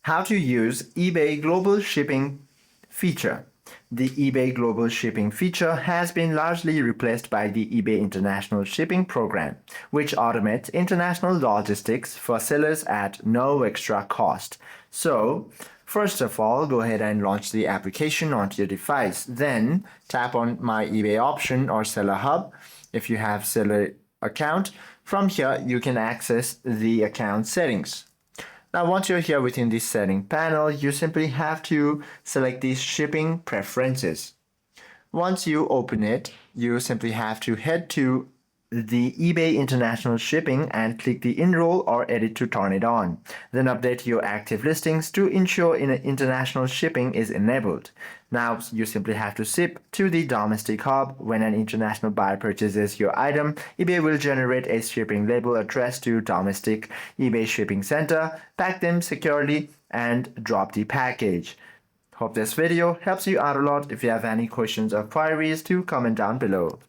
How to use eBay Global Shipping feature. The eBay Global Shipping feature has been largely replaced by the eBay International Shipping program, which automates international logistics for sellers at no extra cost. So, first of all, go ahead and launch the application onto your device. Then, tap on My eBay option or Seller Hub if you have seller account. From here, you can access the account settings. Now, once you're here within the setting panel, you simply have to select the shipping preferences. Once you open it, you simply have to head to the eBay International Shipping and click the enroll or edit to turn it on. Then update your active listings to ensure international shipping is enabled. Now you simply have to ship to the domestic hub. When an international buyer purchases your item, eBay will generate a shipping label addressed to domestic eBay shipping center, pack them securely, and drop the package. Hope this video helps you out a lot. If you have any questions or queries, do comment down below.